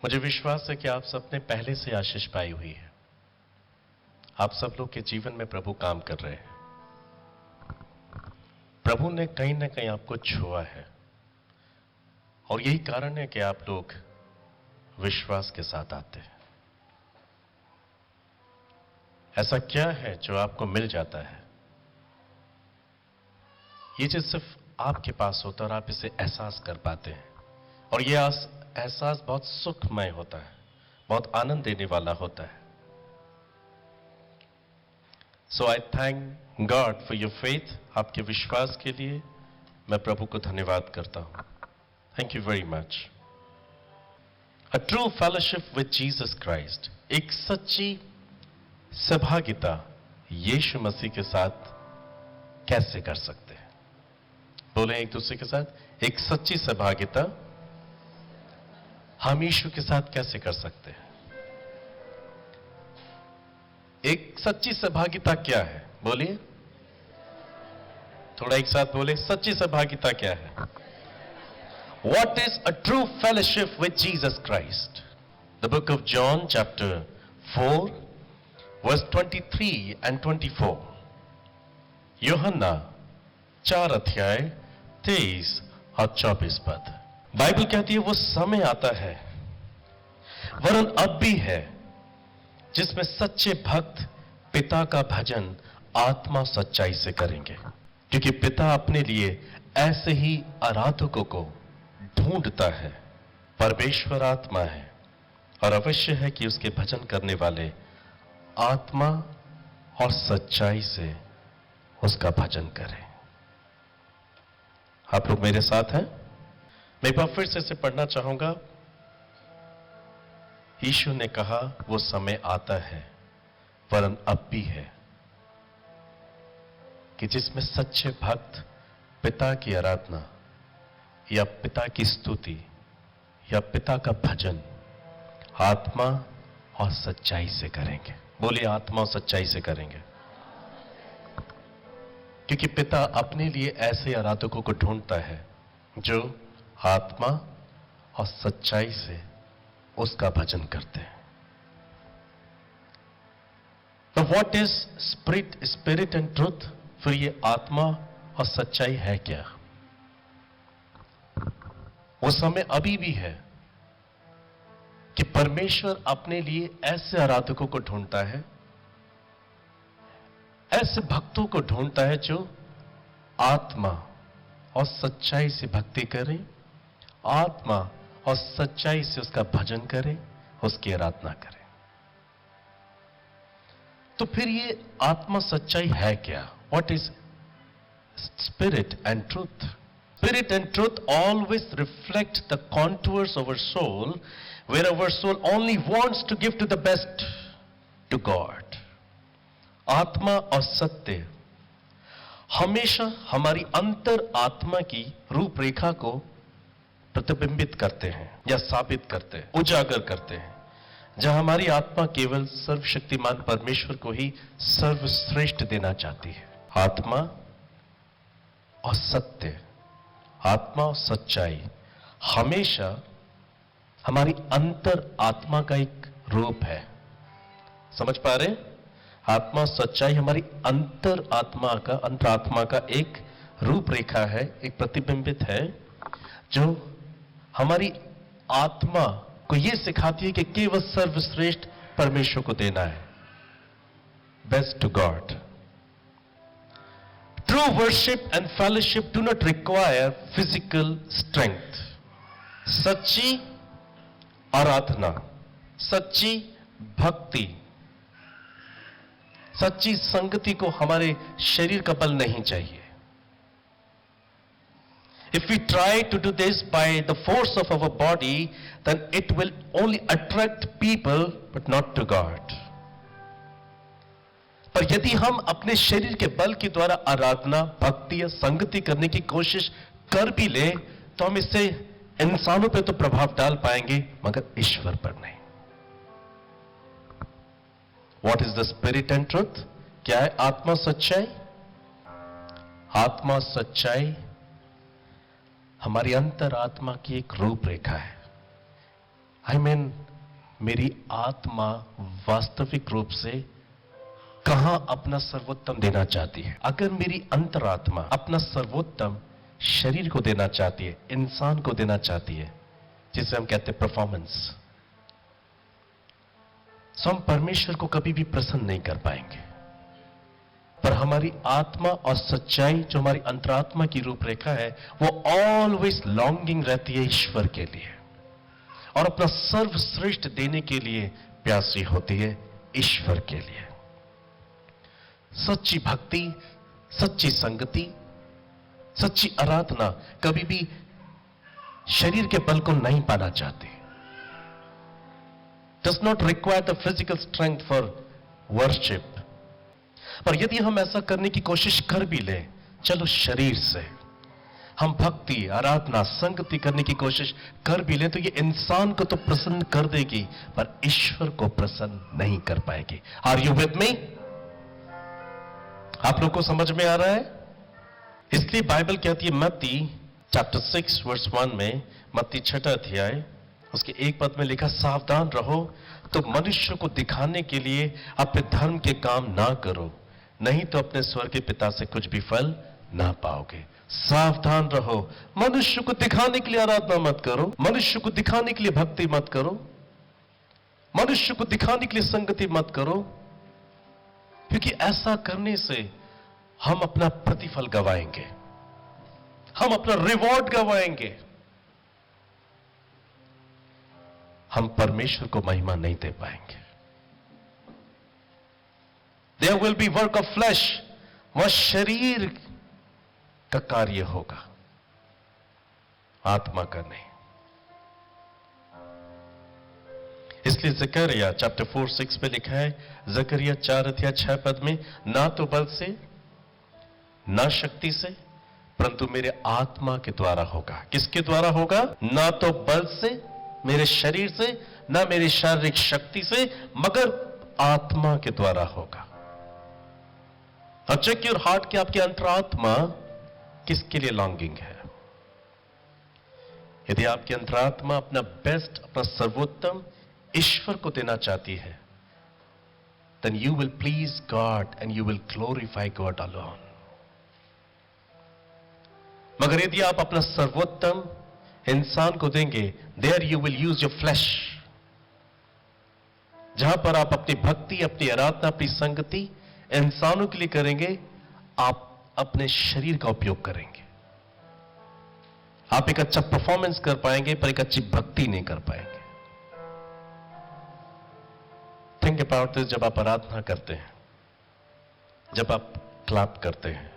मुझे विश्वास है कि आप सबने पहले से आशीष पाई हुई है। आप सब लोग के जीवन में प्रभु काम कर रहे हैं। प्रभु ने कहीं ना कहीं आपको छुआ है और यही कारण है कि आप लोग विश्वास के साथ आते हैं। ऐसा क्या है जो आपको मिल जाता है? ये चीज सिर्फ आपके पास होता है और आप इसे एहसास कर पाते हैं, और ये एहसास बहुत सुखमय होता है, बहुत आनंद देने वाला होता है। So I thank God for your faith. आपके विश्वास के लिए मैं प्रभु को धन्यवाद करता हूं। Thank you very much. A true fellowship with Jesus Christ, एक सच्ची सहभागिता यीशु मसीह के साथ कैसे कर सकते हैं? बोले एक दूसरे के साथ, एक सच्ची सहभागिता हम यीशु के साथ कैसे कर सकते हैं? एक सच्ची सहभागिता क्या है? बोलिए, थोड़ा एक साथ बोले, सच्ची सहभागिता क्या है? What is a true fellowship with Jesus Christ? The book of John chapter 4 verse 23 and 24. यूहन्ना 4 अध्याय 23 और 24 पद। बाइबल कहती है वो समय आता है, वरन अब भी है, जिसमें सच्चे भक्त पिता का भजन आत्मा सच्चाई से करेंगे, क्योंकि पिता अपने लिए ऐसे ही आराधकों को ढूंढता है। परमेश्वर आत्मा है और अवश्य है कि उसके भजन करने वाले आत्मा और सच्चाई से उसका भजन करें। आप लोग मेरे साथ हैं? मैं एक बार फिर से इसे पढ़ना चाहूंगा। यीशु ने कहा वो समय आता है, वरन अब भी है, कि जिसमें सच्चे भक्त पिता की आराधना या पिता की स्तुति या पिता का भजन आत्मा और सच्चाई से करेंगे। बोलिए, आत्मा और सच्चाई से करेंगे, क्योंकि पिता अपने लिए ऐसे आराधकों को ढूंढता है जो आत्मा और सच्चाई से उसका भजन करते हैं। तो what is spirit and truth? फिर ये आत्मा और सच्चाई है क्या? वो समय अभी भी है कि परमेश्वर अपने लिए ऐसे आराधकों को ढूंढता है, ऐसे भक्तों को ढूंढता है जो आत्मा और सच्चाई से भक्ति करें, आत्मा और सच्चाई से उसका भजन करें, उसकी आराधना करें। तो फिर ये आत्मा सच्चाई है क्या? What is spirit and truth? Spirit and truth always reflect the contours of our soul, where our soul only wants to give to the best to God. आत्मा और सत्य हमेशा हमारी अंतर आत्मा की रूपरेखा को प्रतिबिंबित करते हैं या साबित करते हैं, उजागर करते हैं, जहां हमारी आत्मा केवल सर्वशक्तिमान परमेश्वर को ही सर्वश्रेष्ठ देना चाहती है। आत्मा और सत्य, आत्मा और सच्चाई हमेशा हमारी अंतर आत्मा का एक रूप है। समझ पा रहे? आत्मा और सच्चाई हमारी अंतरात्मा का एक रूपरेखा है, एक प्रतिबिंबित है, जो हमारी आत्मा को यह सिखाती है कि केवल सर्वश्रेष्ठ परमेश्वर को देना है, best to God. True worship and fellowship do not require physical strength. सच्ची आराधना, सच्ची भक्ति, सच्ची संगति को हमारे शरीर का बल नहीं चाहिए। If we try to do this by the force of our body, then it will only attract people but not to God. पर यदि हम अपने शरीर के बल के द्वारा आराधना, भक्ति या संगति करने की कोशिश कर भी ले, तो हम इससे इंसानों पे तो प्रभाव डाल पाएंगे, मगर ईश्वर पर नहीं। What is the spirit and truth? क्या है आत्मा सच्चाई? आत्मा सच्चाई हमारी अंतरात्मा की एक रूपरेखा है, आई मीन मेरी आत्मा वास्तविक रूप से कहां अपना सर्वोत्तम देना चाहती है? अगर मेरी अंतरात्मा अपना सर्वोत्तम शरीर को देना चाहती है, इंसान को देना चाहती है, जिसे हम कहते हैं परफॉर्मेंस, तो हम परमेश्वर को कभी भी प्रसन्न नहीं कर पाएंगे। पर हमारी आत्मा और सच्चाई, जो हमारी अंतरात्मा की रूपरेखा है, वो ऑलवेज लॉन्गिंग रहती है ईश्वर के लिए, और अपना सर्वश्रेष्ठ देने के लिए प्यासी होती है ईश्वर के लिए। सच्ची भक्ति, सच्ची संगति, सच्ची आराधना कभी भी शरीर के बल को नहीं पाना चाहती। Does not require the physical strength for worship. पर यदि हम ऐसा करने की कोशिश कर भी लें, चलो शरीर से हम भक्ति, आराधना, संगति करने की कोशिश कर भी लें, तो ये इंसान को तो प्रसन्न कर देगी, पर ईश्वर को प्रसन्न नहीं कर पाएगी। Are you with me? आप लोग को समझ में आ रहा है? इसलिए बाइबल कहती है मत्ती चैप्टर 6 वर्स 1 में, मत्ती 6 अध्याय उसके 1 पद में लिखा, सावधान रहो तो मनुष्य को दिखाने के लिए अपने धर्म के काम ना करो, नहीं तो अपने स्वर्ग के पिता से कुछ भी फल ना पाओगे। सावधान रहो, मनुष्य को दिखाने के लिए आराधना मत करो, मनुष्य को दिखाने के लिए भक्ति मत करो, मनुष्य को दिखाने के लिए संगति मत करो, क्योंकि ऐसा करने से हम अपना प्रतिफल गवाएंगे, हम अपना रिवॉर्ड गवाएंगे, हम परमेश्वर को महिमा नहीं दे पाएंगे। There will be work of flesh, वह शरीर का कार्य होगा, आत्मा का नहीं। इसलिए जकरिया चैप्टर 4:6 पे लिखा है, जकरिया 4 अध्याय 6 पद में, ना तो बल से ना शक्ति से, परंतु मेरे आत्मा के द्वारा होगा। किसके द्वारा होगा? ना तो बल से, मेरे शरीर से, ना मेरी शारीरिक शक्ति से, मगर आत्मा के द्वारा होगा। अब चेक योर हार्ट कि आपकी अंतरात्मा किसके लिए लॉन्गिंग है। यदि आपकी अंतरात्मा अपना बेस्ट, अपना सर्वोत्तम ईश्वर को देना चाहती है, then you will please God and you will glorify God alone. मगर यदि आप अपना सर्वोत्तम इंसान को देंगे, there you will use your flesh, जहां पर आप अपनी भक्ति, अपनी आराधना, अपनी संगति इंसानों के लिए करेंगे, आप अपने शरीर का उपयोग करेंगे। आप एक अच्छा परफॉर्मेंस कर पाएंगे, पर एक अच्छी भक्ति नहीं कर पाएंगे। Think about this. जब आप आराधना करते हैं, जब आप क्लैप करते हैं,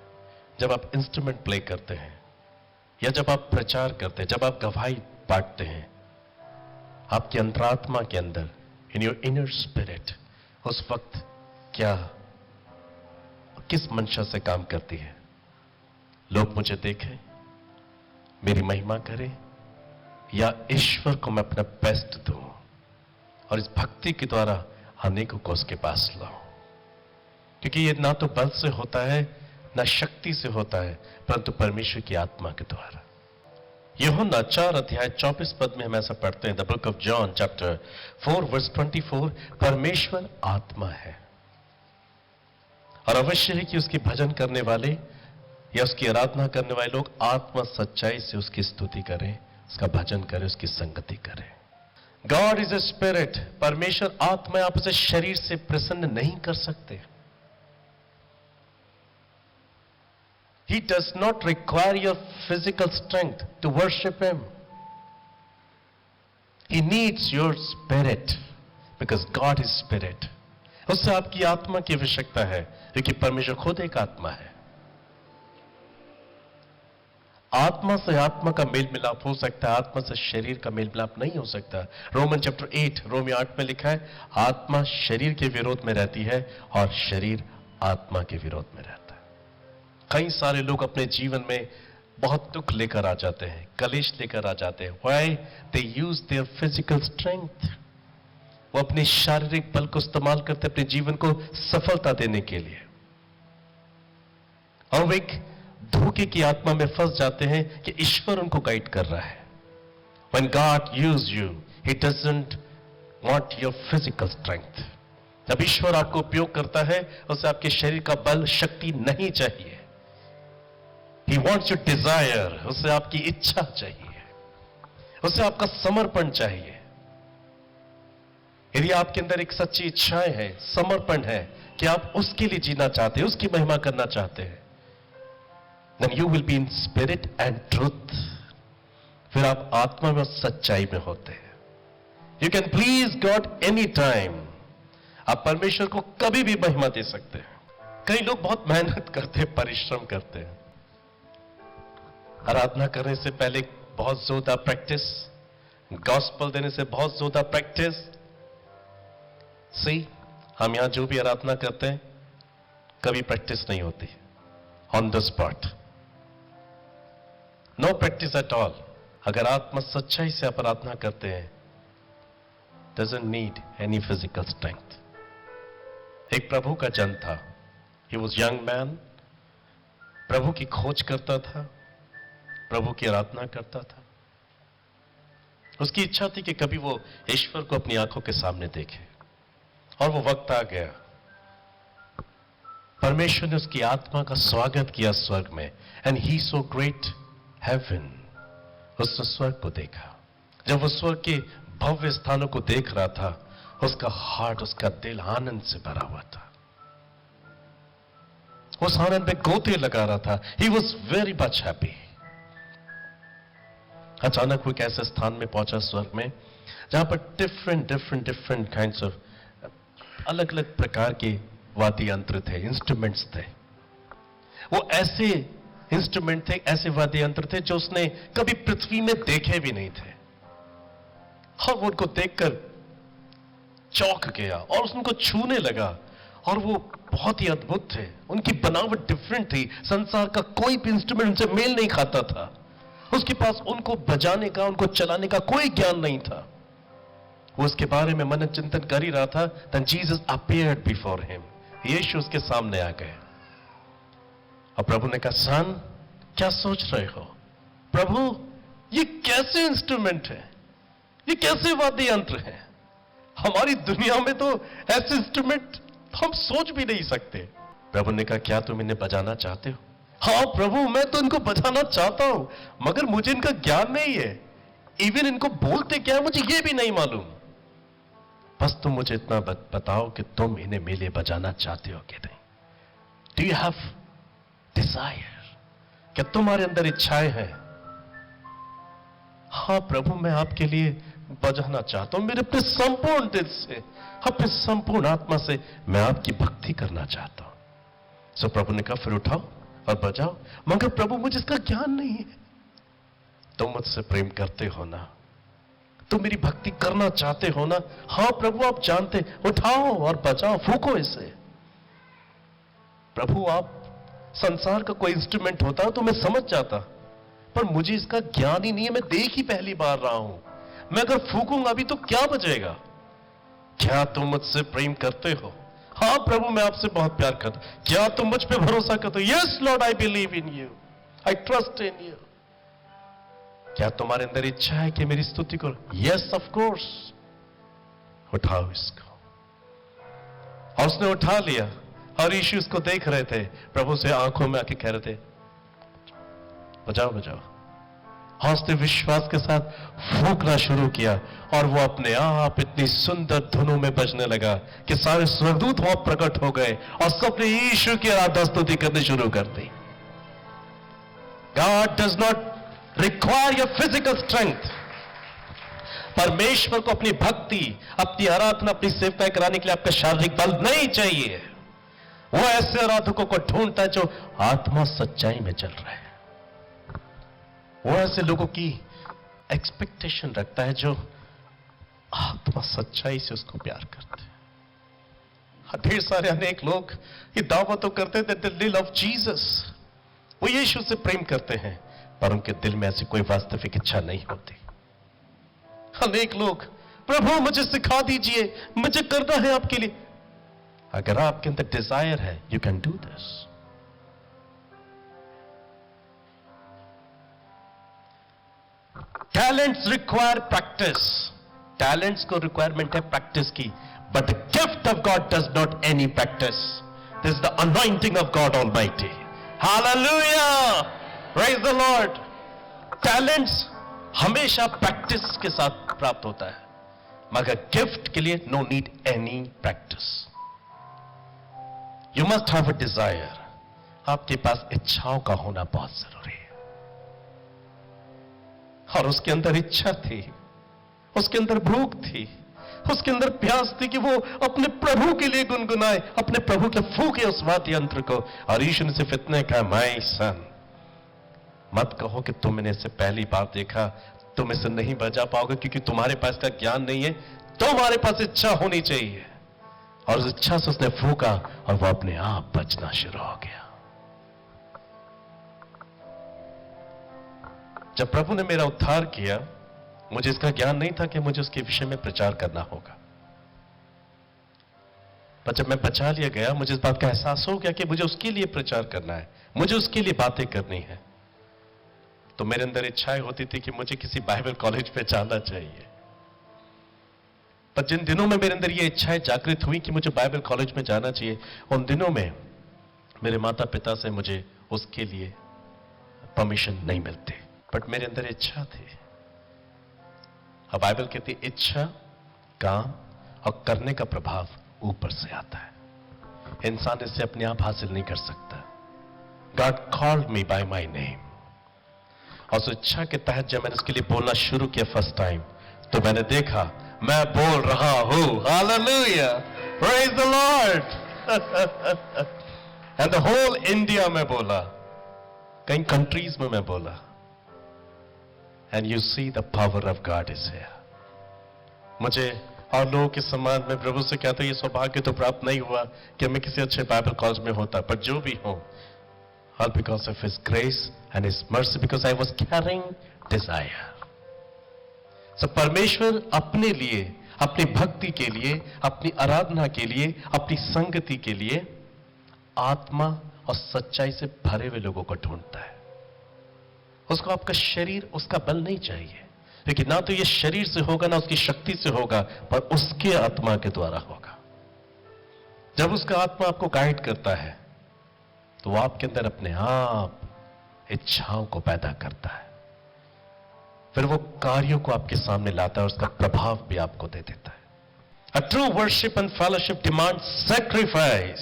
जब आप इंस्ट्रूमेंट प्ले करते हैं, या जब आप प्रचार करते हैं, जब आप गवाही बांटते हैं, आपकी अंतरात्मा के अंदर, इन योर इनर स्पिरिट, उस वक्त क्या, किस मंशा से काम करती है? लोग मुझे देखें, मेरी महिमा करें, या ईश्वर को मैं अपना बेस्ट दूं और इस भक्ति के द्वारा अनेकों को उसके पास लाऊं? क्योंकि ये ना तो बल से होता है, ना शक्ति से होता है, परंतु परमेश्वर की आत्मा के द्वारा। यूहन्ना 4 अध्याय 24 पद में हम ऐसा पढ़ते हैं, the book of John chapter 4 verse 24, परमेश्वर आत्मा है, और अवश्य है कि उसके भजन करने वाले या उसकी आराधना करने वाले लोग आत्मा सच्चाई से उसकी स्तुति करें, उसका भजन करें, उसकी संगति करें। गॉड इज ए स्पिरिट, परमेश्वर आत्मा। आप उसे शरीर से प्रसन्न नहीं कर सकते। He does not require your physical strength to worship him. He needs your spirit because God is spirit. उससे आपकी आत्मा की आवश्यकता है, क्योंकि परमेश्वर खुद एक आत्मा है। आत्मा से आत्मा का मेल मिलाप हो सकता है, आत्मा से शरीर का मेल मिलाप नहीं हो सकता। रोमन चैप्टर 8 रोमी 8 में लिखा है, आत्मा शरीर के विरोध में रहती है और शरीर आत्मा के विरोध में रहता है। कई सारे लोग अपने जीवन में बहुत दुख लेकर आ जाते हैं, कलेश लेकर आ जाते हैं। Why? They use their physical strength. वो अपने शारीरिक बल को इस्तेमाल करते अपने जीवन को सफलता देने के लिए, और वो एक धोखे की आत्मा में फंस जाते हैं कि ईश्वर उनको गाइड कर रहा है। When God used you, He doesn't want your physical strength. जब ईश्वर आपको उपयोग करता है, उसे आपके शरीर का बल, शक्ति नहीं चाहिए. He wants your desire. उसे आपकी इच्छा चाहिए, उसे आपका समर्पण चाहिए. यदि आपके अंदर एक सच्ची इच्छाएं है, समर्पण है कि आप उसके लिए जीना चाहते हैं, उसकी महिमा करना चाहते हैं, then you will be in spirit and truth. फिर आप आत्मा में और सच्चाई में होते हैं. You can please God anytime. आप परमेश्वर को कभी भी महिमा दे सकते हैं. कई लोग बहुत मेहनत करते हैं, परिश्रम करते हैं. आराधना करने से पहले बहुत ज्यादा प्रैक्टिस, गॉस्पल देने से बहुत ज्यादा प्रैक्टिस. हम यहां जो भी आराधना करते हैं, कभी प्रैक्टिस नहीं होती. On the spot, no practice at all. अगर आत्मा सच्चाई से आप आराधना करते हैं, doesn't need any physical strength. एक प्रभु का जन था. He was young man. प्रभु की खोज करता था, प्रभु की आराधना करता था. उसकी इच्छा थी कि कभी वो ईश्वर को अपनी आंखों के सामने देखे. और वो वक्त आ गया. परमेश्वर ने उसकी आत्मा का स्वागत किया स्वर्ग में. And he so great heaven. उसने स्वर्ग को देखा. जब वो स्वर्ग के भव्य स्थानों को देख रहा था, उसका हार्ट, उसका दिल आनंद से भरा हुआ था. उस आनंद में गोते लगा रहा था. He was very much happy. अचानक वो एक ऐसे स्थान में पहुंचा स्वर्ग में, जहां पर डिफरेंट काइंड्स ऑफ, अलग अलग प्रकार के वाद्य यंत्र थे, इंस्ट्रूमेंट्स थे. वो ऐसे इंस्ट्रूमेंट थे, ऐसे वाद्य यंत्र थे जो उसने कभी पृथ्वी में देखे भी नहीं थे. और वो उनको देखकर चौंक गया और उनको छूने लगा. और वो बहुत ही अद्भुत थे. उनकी बनावट डिफरेंट थी. संसार का कोई भी इंस्ट्रूमेंट उनसे मेल नहीं खाता था. उसके पास उनको बजाने का, उनको चलाने का कोई ज्ञान नहीं था. वो उसके बारे में मन चिंतन कर ही रहा था. Then Jesus appeared before him. यीशु उसके सामने आ गए. और प्रभु ने कहा, सन, क्या सोच रहे हो? प्रभु, ये कैसे इंस्ट्रूमेंट है? ये कैसे वाद्य यंत्र है? हमारी दुनिया में तो ऐसे इंस्ट्रूमेंट हम सोच भी नहीं सकते. प्रभु ने कहा, क्या तुम इन्हें बजाना चाहते हो? हाँ प्रभु, मैं तो इनको बजाना चाहता हूं, मगर मुझे इनका ज्ञान नहीं है. इवन इनको बोलते क्या है मुझे ये भी नहीं मालूम. बस तुम मुझे इतना बताओ कि तुम इन्हें मेरे लिए बजाना चाहते हो कि नहीं. Do you have Dzire? क्या तुम्हारे अंदर इच्छाएं हैं? हाँ प्रभु, मैं आपके लिए बजाना चाहता हूं. मेरे अपने संपूर्ण दिल से, अपने संपूर्ण आत्मा से मैं आपकी भक्ति करना चाहता हूं. सो प्रभु ने कहा, फिर उठाओ और बजाओ. मगर प्रभु, मुझे इसका ज्ञान नहीं है. तुम मुझसे प्रेम करते हो ना? तुम मेरी भक्ति करना चाहते हो ना? हाँ प्रभु, आप जानते. उठाओ और बजाओ, फूको इसे. प्रभु, आप संसार का कोई इंस्ट्रूमेंट होता तो मैं समझ जाता, पर मुझे इसका ज्ञान ही नहीं है. मैं देख ही पहली बार रहा हूं. मैं अगर फूकूंगा भी तो क्या बजेगा? क्या तुम मुझसे प्रेम करते हो? हाँ प्रभु, मैं आपसे बहुत प्यार करता. क्या तुम मुझ पे भरोसा करते हो? Yes Lord, I believe in you, I trust in you. क्या तुम्हारे अंदर इच्छा है कि मेरी स्तुति करो? Yes of course. उठाओ इसको. और उसने उठा लिया. और यीशु उसको देख रहे थे. प्रभु से आंखों में आके कह रहे थे, बजाओ बजाओ. और उसने विश्वास के साथ फूंकना शुरू किया. और वो अपने आप इतनी सुंदर धुनों में बजने लगा कि सारे स्वर्गदूत वहां प्रकट हो गए और सबने यीशु की आराधना स्तुति करनी शुरू कर दी. God does not require your physical strength. परमेश्वर को अपनी भक्ति, अपनी आराधना, अपनी सेवकाई कराने के लिए आपका शारीरिक बल नहीं चाहिए. वो ऐसे आराधकों को ढूंढता है जो आत्मा सच्चाई में चल रहा है. वो ऐसे लोगों की एक्सपेक्टेशन रखता है जो आत्मा सच्चाई से उसको प्यार करते हैं. ढेर सारे अनेक लोग ये दावा तो करते थे द दिल ऑफ जीसस. वो यीशु से प्रेम करते हैं, पर उनके दिल में ऐसी कोई वास्तविक इच्छा नहीं होती. अनेक लोग, प्रभु मुझे सिखा दीजिए, मुझे करना है आपके लिए. अगर आपके अंदर डिजायर है, you can do this. Talents require practice. Talents को रिक्वायरमेंट है प्रैक्टिस की, but the gift of God does not any practice. This is the anointing of God almighty. Hallelujah, praise the Lord. Talents हमेशा practice के साथ प्राप्त होता है, मगर गिफ्ट के लिए no need any practice. You must have a desire. आपके पास इच्छाओं का होना बहुत जरूरी है. और उसके अंदर इच्छा थी, उसके अंदर भूख थी, उसके अंदर प्यास थी कि वो अपने प्रभु के लिए गुनगुनाए, अपने प्रभु के फूके उस वाद्य यंत्र को. और ईश्वर ने सिर्फ इतने कहा, माय सन, मत कहो कि तुमने इसे पहली बार देखा, तुम इसे नहीं बजा पाओगे क्योंकि तुम्हारे पास का ज्ञान नहीं है. तुम्हारे पास इच्छा होनी चाहिए. और उस इच्छा से उसने फूका और वो अपने आप बचना शुरू हो गया. जब प्रभु ने मेरा उद्धार किया, मुझे इसका ज्ञान नहीं था कि मुझे उसके विषय में प्रचार करना होगा. पर जब मैं बचा लिया गया, मुझे इस बात का एहसास हो गया कि मुझे उसके लिए प्रचार करना है, मुझे उसके लिए बातें करनी है. तो मेरे अंदर इच्छाएं होती थी कि मुझे किसी बाइबल कॉलेज पे जाना चाहिए. पर जिन दिनों में मेरे अंदर ये इच्छाएं जागृत हुई कि मुझे बाइबल कॉलेज में जाना चाहिए, उन दिनों में मेरे माता पिता से मुझे उसके लिए परमिशन नहीं मिलती. बट मेरे अंदर इच्छा थी. अब बाइबल कहती है इच्छा, काम और करने का प्रभाव ऊपर से आता है. इंसान इसे अपने आप हासिल नहीं कर सकता. God called me by my name. और उस इच्छा के तहत जब मैंने उसके लिए बोलना शुरू किया फर्स्ट टाइम, तो मैंने देखा मैं बोल रहा हूं. Hallelujah, praise the Lord. And the whole India में बोला, कई कंट्रीज में मैं बोला. And you see the power of God is here. मुझे और लोगों के सम्मान में प्रभु से कहते ये सौभाग्य तो प्राप्त नहीं हुआ कि मैं किसी अच्छे बाइबल कॉलेज में होता, पर जो भी हो, all because of his grace and his mercy, because I was carrying desire. So परमेश्वर अपने लिए, अपनी भक्ति के लिए, अपनी आराधना के लिए, अपनी संगति के लिए आत्मा और सच्चाई से भरे हुए लोगों को ढूंढता है. उसको आपका शरीर, उसका बल नहीं चाहिए, लेकिन ना तो ये शरीर से होगा ना उसकी शक्ति से होगा, पर उसके आत्मा के द्वारा होगा. जब उसका आत्मा आपको गाइड करता है, तो वो आपके अंदर अपने आप इच्छाओं को पैदा करता है. फिर वो कार्यों को आपके सामने लाता है और उसका प्रभाव भी आपको दे देता है. A true worship and fellowship demand sacrifice.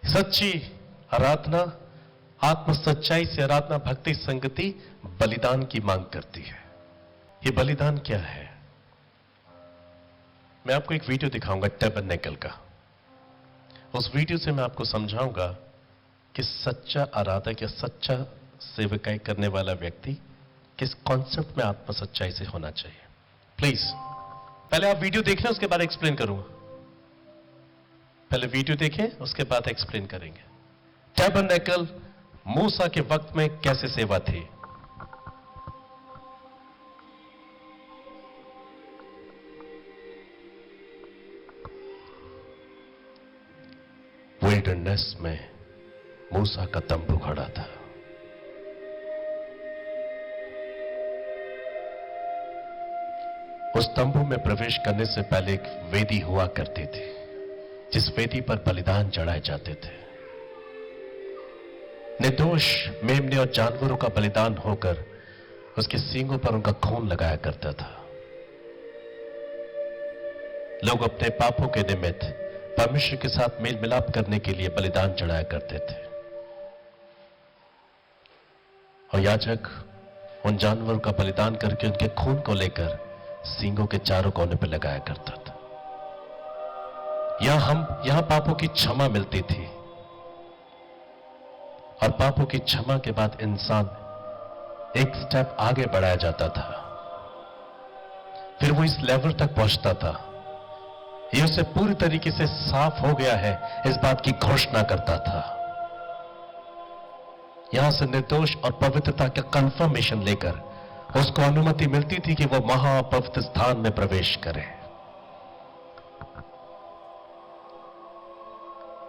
सच्ची आराधना, आत्म सच्चाई से आराधना, भक्ति संगति बलिदान की मांग करती है. ये बलिदान क्या है? मैं आपको एक वीडियो दिखाऊंगा टैबरनेकल का. उस वीडियो से मैं आपको समझाऊंगा कि सच्चा आराधक या सच्चा सेवकाई करने वाला व्यक्ति किस कॉन्सेप्ट में आत्म सच्चाई से होना चाहिए. प्लीज पहले आप वीडियो देख लें, उसके बाद एक्सप्लेन करूंगा. पहले वीडियो देखें, उसके बाद एक्सप्लेन करेंगे. टैबरनेकल मूसा के वक्त में कैसे सेवा थी. विल्डरनेस में मूसा का तंबू खड़ा था. उस तंबू में प्रवेश करने से पहले एक वेदी हुआ करती थी, जिस वेदी पर बलिदान चढ़ाए जाते थे. निर्दोष मेमने और जानवरों का बलिदान होकर उसके सींगों पर उनका खून लगाया करता था. लोग अपने पापों के निमित्त परमेश्वर के साथ मेल मिलाप करने के लिए बलिदान चढ़ाया करते थे. और याजक उन जानवरों का बलिदान करके उनके खून को लेकर सींगों के चारों कोने पर लगाया करता था. यहां पापों की क्षमा मिलती थी, और पापों की क्षमा के बाद इंसान एक स्टेप आगे बढ़ाया जाता था. फिर वो इस लेवल तक पहुंचता था, ये उसे पूरी तरीके से साफ हो गया है इस बात की घोषणा करता था. यहां से निर्दोष और पवित्रता का कंफर्मेशन लेकर उसको अनुमति मिलती थी कि वो महापवित्र स्थान में प्रवेश करे.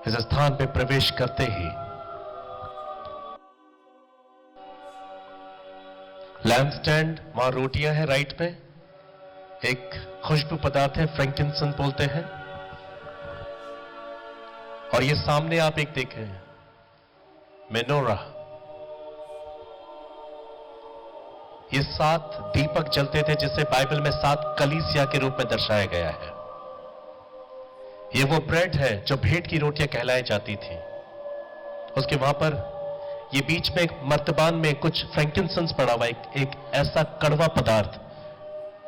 इस स्थान में प्रवेश करते ही लैम्प स्टैंड, वहां रोटियां हैं राइट में, एक खुशबू पदार्थ है, फ्रैंकिंसेंस बोलते हैं। और ये सामने आप एक देखें, मेनोरा। ये 7 दीपक जलते थे जिसे बाइबल में 7 कलीसिया के रूप में दर्शाया गया है। ये वो ब्रेड है जो भेंट की रोटियां कहलाई जाती थी। उसके वहां पर ये बीच में एक मर्तबान में कुछ फ्रैंकिंसेंस पड़ा हुआ, एक ऐसा कड़वा पदार्थ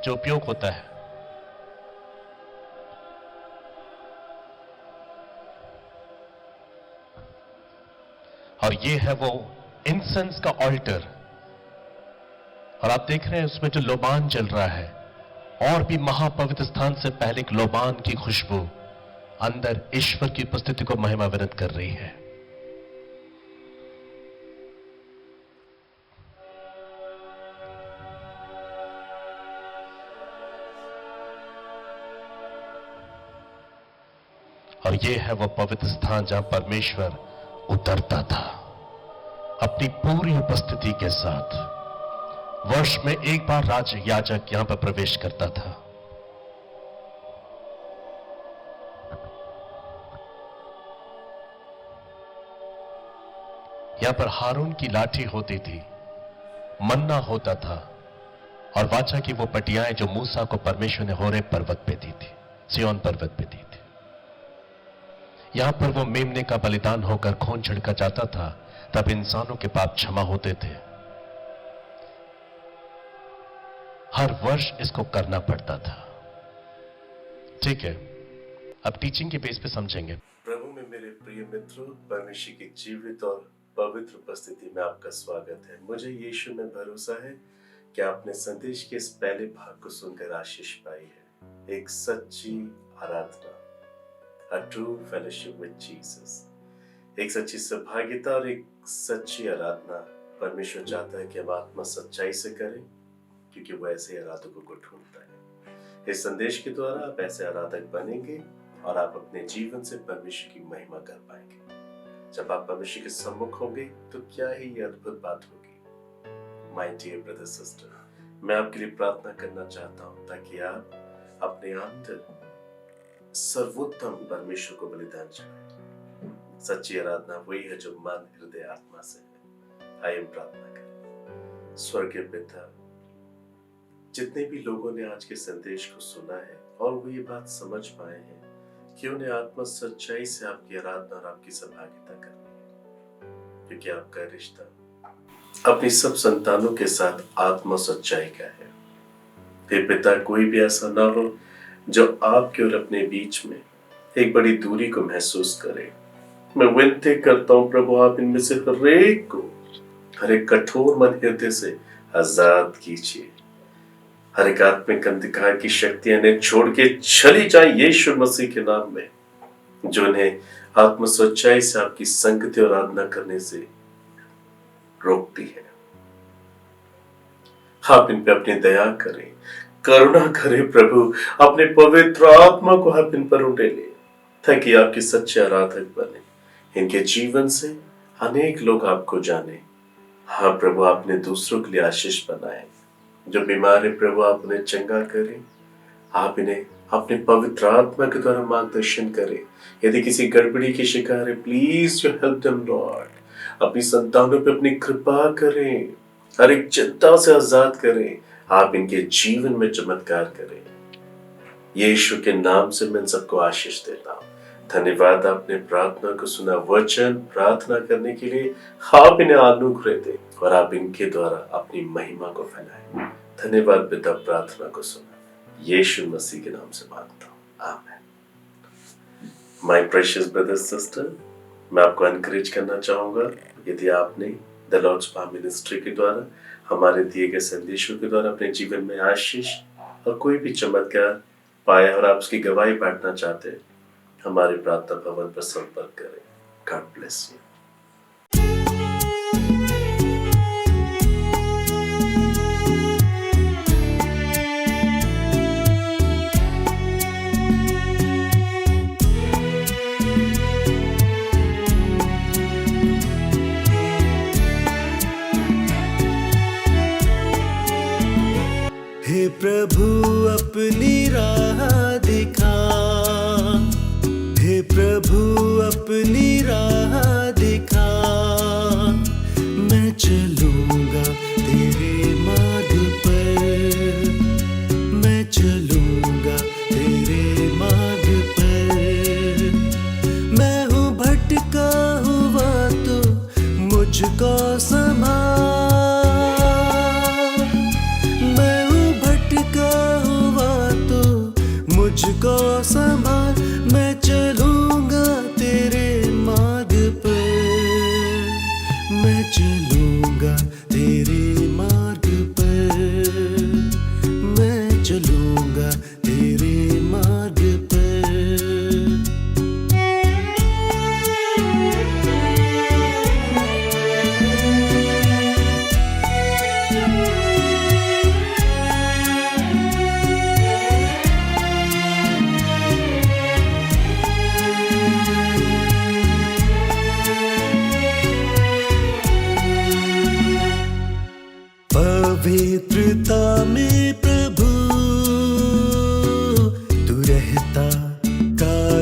जो उपयोग होता है। और ये है वो इंसेंस का ऑल्टर। और आप देख रहे हैं उसमें जो लोबान जल रहा है, और भी महापवित्र स्थान से पहले एक लोबान की खुशबू अंदर ईश्वर की उपस्थिति को महिमान्वित कर रही है। और ये है वो पवित्र स्थान जहां परमेश्वर उतरता था अपनी पूरी उपस्थिति के साथ। वर्ष में एक बार राज याजक यहां पर प्रवेश करता था। यहां पर हारून की लाठी होती थी, मन्ना होता था, और वाचा की वो पटियाएं जो मूसा को परमेश्वर ने होरेब पर्वत पे दी थी, सिय्योन पर्वत पे दी थी। यहां पर वो मेमने का बलिदान होकर खून छिड़का जाता था, तब इंसानों के पाप क्षमा होते थे। हर वर्ष इसको करना पड़ता था। ठीक है, अब टीचिंग के बेस पे समझेंगे। प्रभु में मेरे प्रिय मित्रों, परमेश्वर की जीवित और पवित्र उपस्थिति में आपका स्वागत है। मुझे यीशु में भरोसा है कि आपने संदेश के इस पहले भाग को सुनकर आशीष पाई है। एक सच्ची आराधना, A true fellowship with Jesus, एक सच्ची सहभागिता और एक सच्ची आराधना परमेश्वर चाहता है कि हम आत्मा सच्चाई से करें, क्योंकि वो ऐसे आराधकों को ढूंढता है। इस संदेश के द्वारा आप ऐसे आराधक बनेंगे और आप अपने जीवन से परमेश्वर की महिमा कर पाएंगे। जब आप परमेश्वर के सम्मुख होंगे तो क्या ही ये अद्भुत बात होगी। माय डियर ब्रदर सिस्टर, मैं आपके लिए प्रार्थना करना चाहता हूं ताकि आप अपने अंदर सर्वोत्तम परमेश्वर को बलिदान चढ़ाएं। सच्ची आराधना वही है जो मन, हृदय, आत्मा से है। आइए प्रार्थना करें। स्वर्गीय पिता, जितने भी लोगों ने आज के संदेश को सुना है और वो ये बात समझ पाए हैं कि उन्हें आत्मा सच्चाई से आपकी आराधना और आपकी सहभागिता करनी है, क्योंकि आपका रिश्ता अपनी सब संतानों के साथ आत्मा सच्चाई का है। हे पिता, कोई भी ऐसा ना हो जो आपके और अपने बीच में एक बड़ी दूरी को महसूस करे। मैं विनती करता हूं प्रभु, आप इनमें से हर एक कठोर मन हृदय से आजाद कीजिए। हर एक आत्मिक अंधकार की शक्तियां इन्हें छोड़ के चली जाए यीशु मसीह के नाम में, जो इन्हें आत्म सच्चाई से आपकी संगति और आराधना करने से रोकती है। आप इन पे अपनी दया करें, करुणा करें प्रभु। अपने पवित्र आत्मा को आप इन पर उंडेले ताकि आपके सच्चे आराधक बने। इनके जीवन से अनेक लोग आपको जाने। हाँ प्रभु, आपने दूसरों के लिए आशीष बनाए। जो बीमार है प्रभु, आप उन्हें चंगा करें। आप इन्हें अपने पवित्र आत्मा के द्वारा मार्गदर्शन करें। यदि किसी गड़बड़ी की शिकार है, please you help them Lord. अपनी संतानों पे अपनी कृपा करें, हर एक चिंता से आजाद करें। आप इनके जीवन में चमत्कार करें। यीशु के नाम से मैं सबको आशीष देता हूँ। धन्यवाद, आपने प्रार्थना को सुना। वचन प्रार्थना करने के लिए आप इन्हें अनुग्रह दें और आप इनके द्वारा अपनी महिमा को फैलाएं। धन्यवाद पिता, प्रार्थना को सुना। यीशु मसीह के नाम से मांगता हूँ, आमीन। माय प्रेशियस ब्रदर सिस्टर, मैं आपको एनकरेज करना चाहूंगा, यदि आपने द लॉर्ड्स पाम मिनिस्ट्री के द्वारा, हमारे दिए गए संदेशों के द्वारा अपने जीवन में आशीष और कोई भी चमत्कार पाया और आप उसकी गवाही बांटना चाहते हैं, हमारे प्रार्थना भवन पर संपर्क करें। God bless you. हे प्रभु, अपनी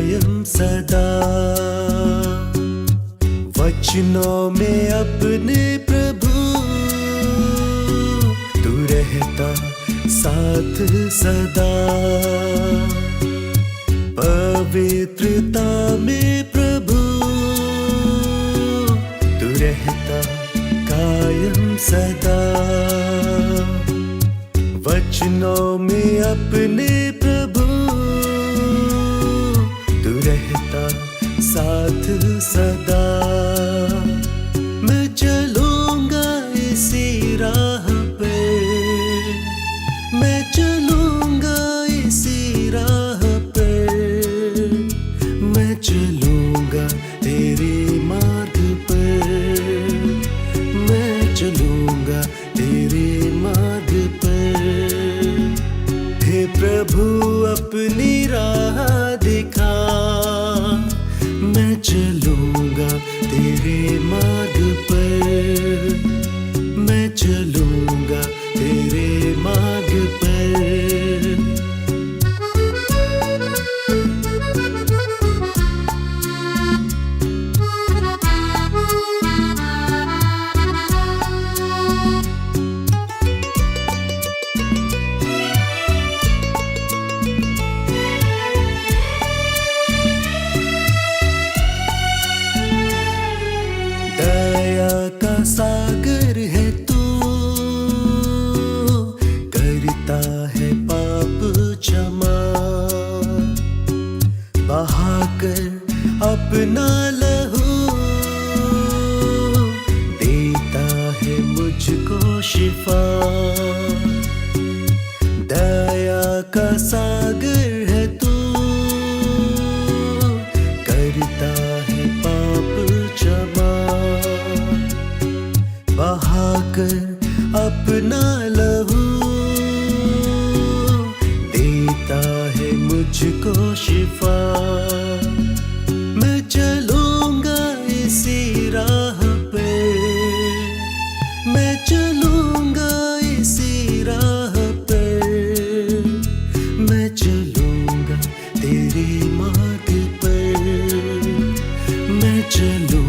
कायम सदा। वचनों में अपने प्रभु तू रहता साथ सदा। पवित्रता में प्रभु तू रहता कायम सदा। वचनों में अपने प्रभु तू रहता साथ सदा। मैं चलूंगा इसी राह पे, मैं चलूंगा इसी राह पे। मैं चलूंगा तेरे मार्ग पर, मैं चलूंगा तेरे मार्ग पर। हे प्रभु अपनी राह दिखा, मैं चलूंगा तेरे मार्ग पर, मैं चलूंगा तेरे मार्ग पर। दया का सागर है तू, करता है पाप क्षमा। बहाकर अपना लहू देता है मुझको शिफा। दया का सागर है तू, करता है पाप क्षमा। बहाकर अपना लहू देता है मुझको शिफा। मैं चलूंगा इसी राह पे, मैं चलूंगा इसी राह पे। मैं चलूंगा तेरे मार्ग पर, मैं चलूंगा